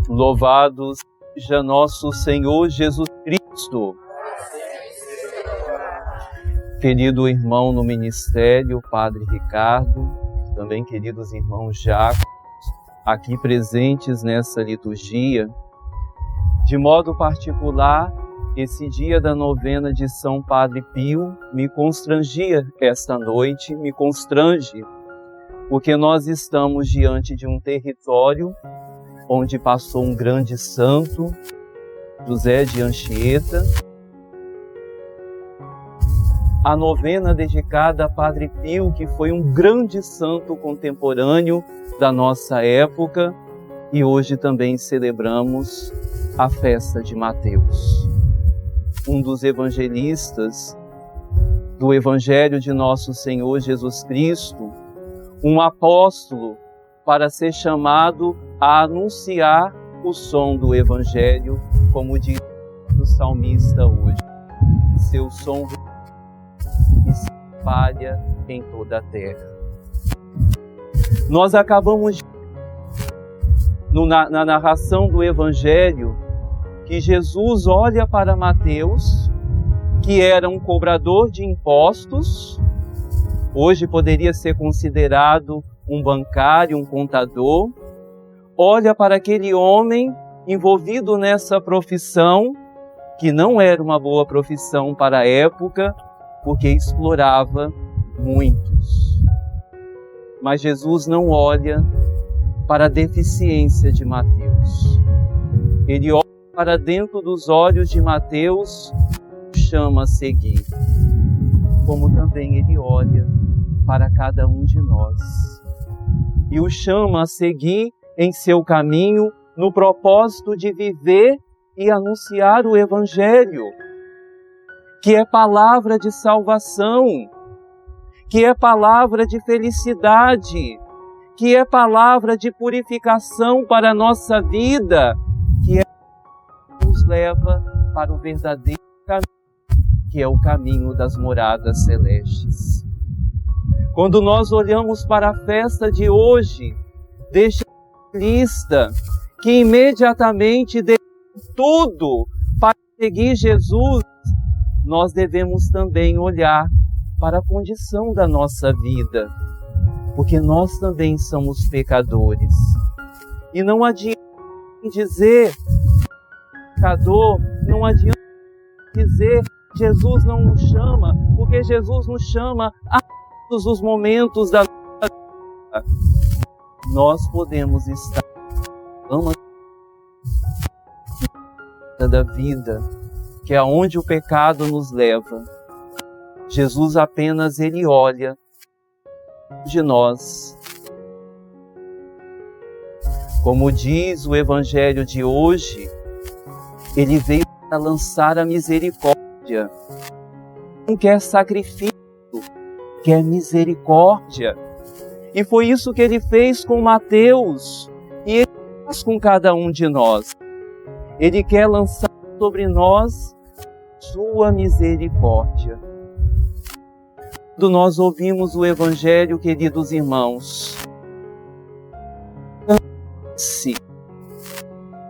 Louvado seja nosso Senhor Jesus Cristo. Querido irmão no ministério, Padre Ricardo, também queridos irmãos diáconos, aqui presentes nessa liturgia, de modo particular, esse dia da novena de São Padre Pio me constrangia esta noite, me constrange, porque nós estamos diante de um território onde passou um grande santo, José de Anchieta. A novena dedicada a Padre Pio, que foi um grande santo contemporâneo da nossa época, e hoje também celebramos a festa de Mateus, um dos evangelistas do Evangelho de nosso Senhor Jesus Cristo, um apóstolo para ser chamado a anunciar o som do Evangelho, como diz o salmista hoje. Seu som se espalha em toda a terra. Nós acabamos na narração do Evangelho que Jesus olha para Mateus, que era um cobrador de impostos, hoje poderia ser considerado um bancário, um contador, olha para aquele homem envolvido nessa profissão, que não era uma boa profissão para a época, porque explorava muitos. Mas Jesus não olha para a deficiência de Mateus. Ele olha para dentro dos olhos de Mateus, chama a seguir, como também ele olha para cada um de nós. E o chama a seguir em seu caminho, no propósito de viver e anunciar o Evangelho, que é palavra de salvação, que é palavra de felicidade, que é palavra de purificação para a nossa vida, que nos leva para o verdadeiro caminho, que é o caminho das moradas celestes. Quando nós olhamos para a festa de hoje, deixa lista que imediatamente deixa tudo para seguir Jesus, nós devemos também olhar para a condição da nossa vida, porque nós também somos pecadores. E não adianta dizer pecador, não adianta dizer Jesus não nos chama, porque Jesus nos chama a todos os momentos da nossa vida. Nós podemos estar da vida, que é onde o pecado nos leva. Jesus apenas ele olha de nós. Como diz o Evangelho de hoje, ele veio para lançar a misericórdia. Não quer sacrifício, quer misericórdia. E foi isso que ele fez com Mateus, e ele faz com cada um de nós. Ele quer lançar sobre nós sua misericórdia. Quando nós ouvimos o Evangelho, queridos irmãos,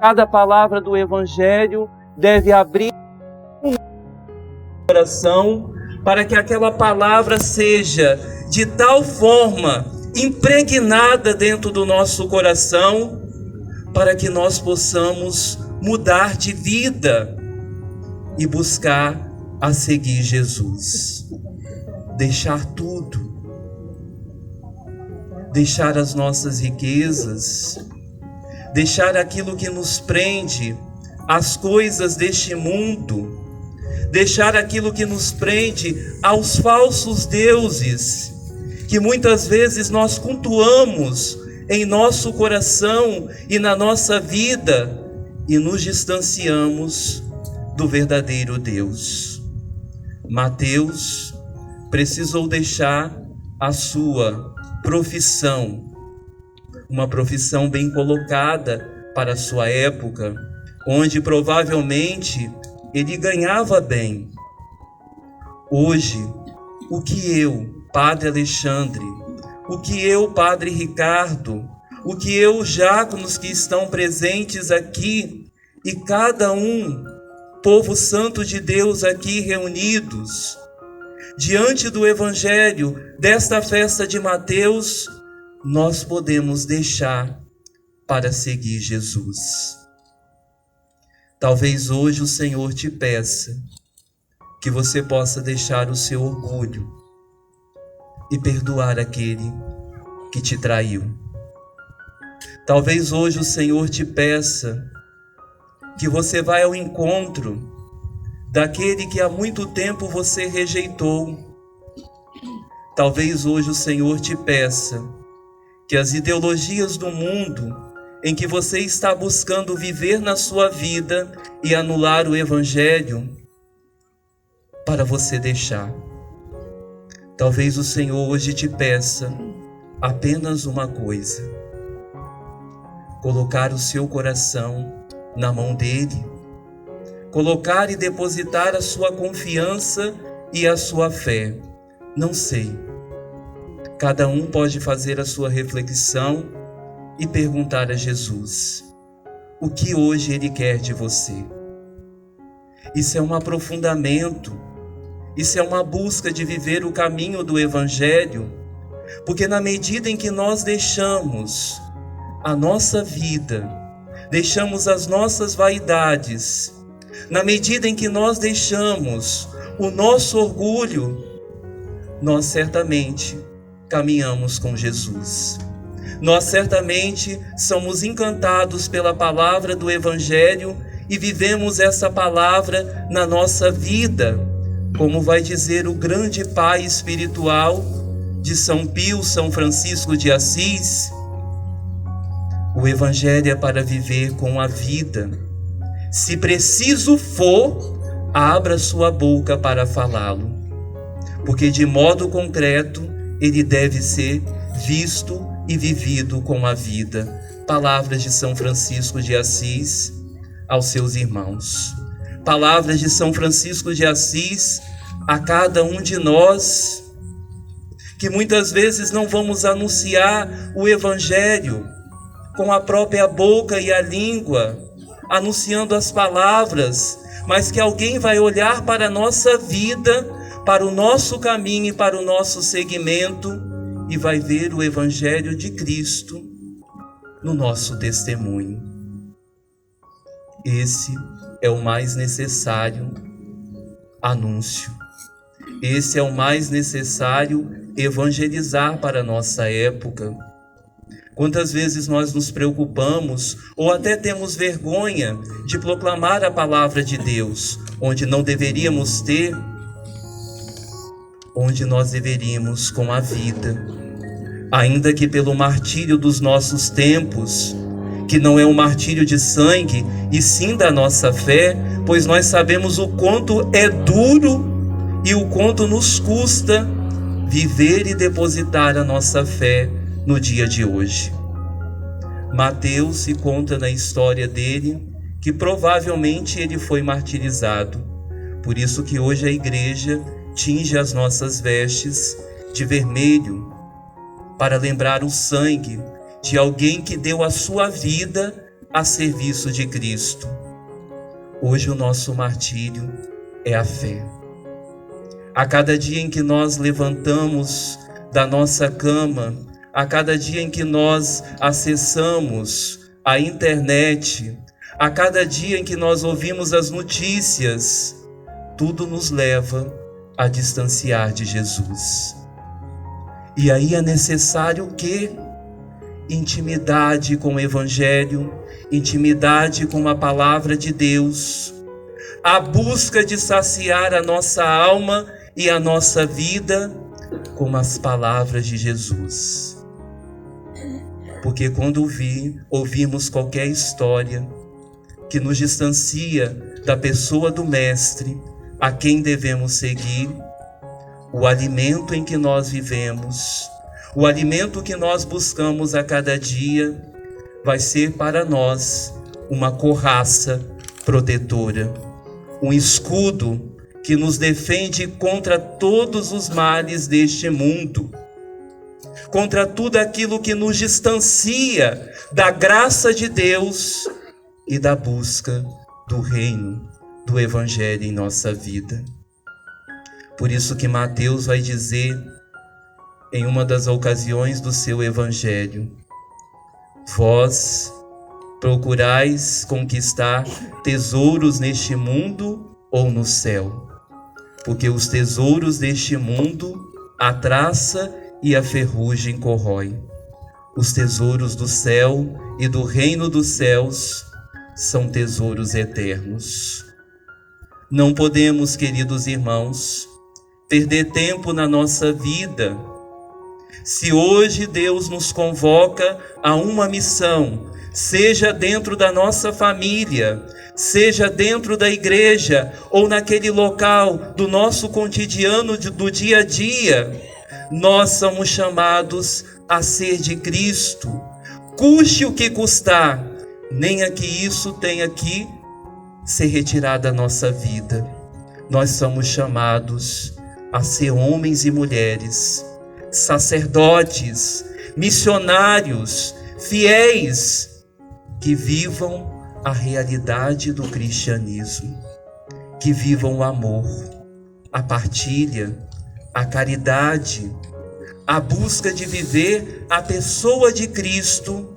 cada palavra do Evangelho deve abrir um coração para que aquela palavra seja de tal forma impregnada dentro do nosso coração, para que nós possamos mudar de vida e buscar a seguir Jesus. Deixar tudo, deixar as nossas riquezas, deixar aquilo que nos prende, as coisas deste mundo, deixar aquilo que nos prende aos falsos deuses, que muitas vezes nós cultuamos em nosso coração e na nossa vida, e nos distanciamos do verdadeiro Deus. Mateus precisou deixar a sua profissão, uma profissão bem colocada para a sua época, onde provavelmente ele ganhava bem. Hoje, o que eu, Padre Alexandre, o que eu, Padre Ricardo, o que eu, diáconos que estão presentes aqui, e cada um, povo santo de Deus aqui reunidos, diante do Evangelho desta festa de Mateus, nós podemos deixar para seguir Jesus. Talvez hoje o Senhor te peça que você possa deixar o seu orgulho e perdoar aquele que te traiu. Talvez hoje o Senhor te peça que você vá ao encontro daquele que há muito tempo você rejeitou. Talvez hoje o Senhor te peça que as ideologias do mundo em que você está buscando viver na sua vida e anular o Evangelho, para você deixar. Talvez o Senhor hoje te peça apenas uma coisa: colocar o seu coração na mão dele, colocar e depositar a sua confiança e a sua fé. Não sei. Cada um pode fazer a sua reflexão e perguntar a Jesus o que hoje Ele quer de você. Isso é um aprofundamento, isso é uma busca de viver o caminho do Evangelho, porque na medida em que nós deixamos a nossa vida, deixamos as nossas vaidades, na medida em que nós deixamos o nosso orgulho, nós certamente caminhamos com Jesus. Nós certamente somos encantados pela palavra do Evangelho e vivemos essa palavra na nossa vida, como vai dizer o grande pai espiritual de São Pio, São Francisco de Assis: o Evangelho é para viver com a vida. Se preciso for, abra sua boca para falá-lo, porque de modo concreto ele deve ser visto e vivido com a vida. Palavras de São Francisco de Assis aos seus irmãos. Palavras de São Francisco de Assis a cada um de nós, que muitas vezes não vamos anunciar o Evangelho com a própria boca e a língua, anunciando as palavras, mas que alguém vai olhar para a nossa vida, para o nosso caminho e para o nosso seguimento, e vai ver o Evangelho de Cristo no nosso testemunho. Esse é o mais necessário anúncio. Esse é o mais necessário evangelizar para a nossa época. Quantas vezes nós nos preocupamos ou até temos vergonha de proclamar a palavra de Deus, onde não deveríamos ter, onde nós deveríamos com a vida. Ainda que pelo martírio dos nossos tempos, que não é um martírio de sangue, e sim da nossa fé, pois nós sabemos o quanto é duro e o quanto nos custa viver e depositar a nossa fé no dia de hoje. Mateus se conta na história dele que provavelmente ele foi martirizado. Por isso que hoje a igreja tinge as nossas vestes de vermelho, para lembrar o sangue de alguém que deu a sua vida a serviço de Cristo. Hoje o nosso martírio é a fé. A cada dia em que nós levantamos da nossa cama, a cada dia em que nós acessamos a internet, a cada dia em que nós ouvimos as notícias, tudo nos leva a distanciar de Jesus. E aí é necessário o quê? Intimidade com o Evangelho, intimidade com a palavra de Deus, a busca de saciar a nossa alma e a nossa vida com as palavras de Jesus. Porque quando ouvimos qualquer história que nos distancia da pessoa do Mestre, a quem devemos seguir, o alimento em que nós vivemos, o alimento que nós buscamos a cada dia, vai ser para nós uma couraça protetora, um escudo que nos defende contra todos os males deste mundo, contra tudo aquilo que nos distancia da graça de Deus e da busca do reino, do Evangelho em nossa vida. Por isso que Mateus vai dizer, em uma das ocasiões do seu Evangelho: vós procurais conquistar tesouros neste mundo ou no céu? Porque os tesouros deste mundo a traça e a ferrugem corrói. Os tesouros do céu e do reino dos céus são tesouros eternos. Não podemos, queridos irmãos, perder tempo na nossa vida. Se hoje Deus nos convoca a uma missão, seja dentro da nossa família, seja dentro da igreja ou naquele local do nosso cotidiano do dia a dia, nós somos chamados a ser de Cristo, custe o que custar, nem é que isso tenha que ser retirado da nossa vida. Nós somos chamados a ser homens e mulheres, sacerdotes, missionários, fiéis, que vivam a realidade do cristianismo, que vivam o amor, a partilha, a caridade, a busca de viver a pessoa de Cristo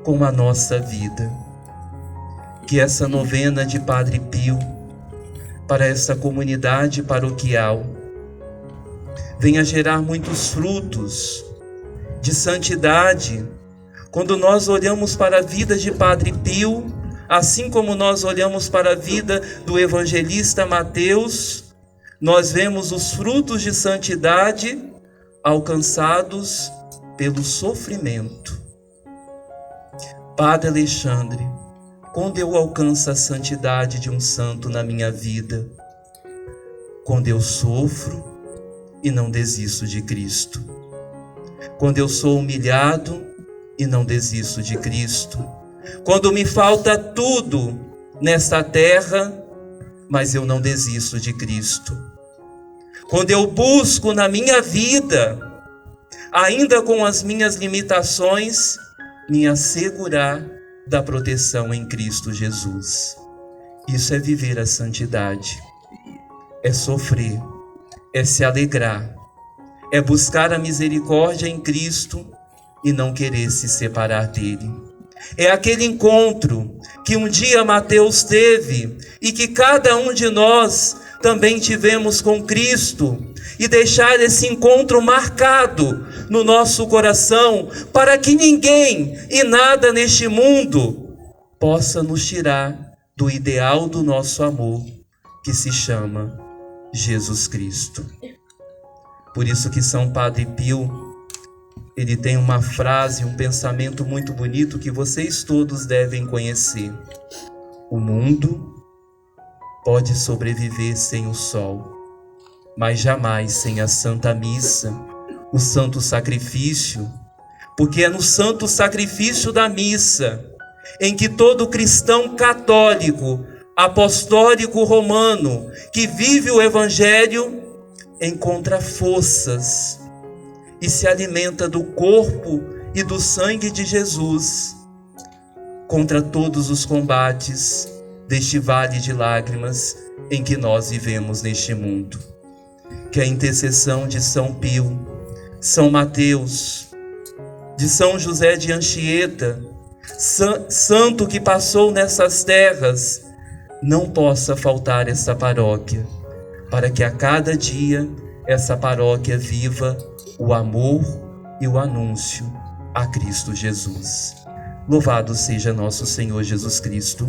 com a nossa vida. Que essa novena de Padre Pio, para essa comunidade paroquial, venha gerar muitos frutos de santidade. Quando nós olhamos para a vida de Padre Pio, assim como nós olhamos para a vida do evangelista Mateus, nós vemos os frutos de santidade alcançados pelo sofrimento. Padre Alexandre, quando eu alcanço a santidade de um santo na minha vida? Quando eu sofro e não desisto de Cristo. Quando eu sou humilhado e não desisto de Cristo. Quando me falta tudo nesta terra, mas eu não desisto de Cristo. Quando eu busco na minha vida, ainda com as minhas limitações, me assegurar da proteção em Cristo Jesus. Isso é viver a santidade, é sofrer, é se alegrar, é buscar a misericórdia em Cristo e não querer se separar dele. É aquele encontro que um dia Mateus teve e que cada um de nós também tivemos com Cristo, e deixar esse encontro marcado no nosso coração, para que ninguém e nada neste mundo possa nos tirar do ideal do nosso amor, que se chama Jesus Cristo. Por isso que São Padre Pio, ele tem uma frase, um pensamento muito bonito que vocês todos devem conhecer. O mundo pode sobreviver sem o sol, mas jamais sem a Santa Missa, o Santo Sacrifício, porque é no Santo Sacrifício da Missa em que todo cristão católico, apostólico romano, que vive o Evangelho, encontra forças e se alimenta do corpo e do sangue de Jesus contra todos os combates deste vale de lágrimas em que nós vivemos neste mundo. Que a intercessão de São Pio, São Mateus, de São José de Anchieta, santo que passou nessas terras, não possa faltar essa paróquia, para que a cada dia essa paróquia viva o amor e o anúncio a Cristo Jesus. Louvado seja nosso Senhor Jesus Cristo.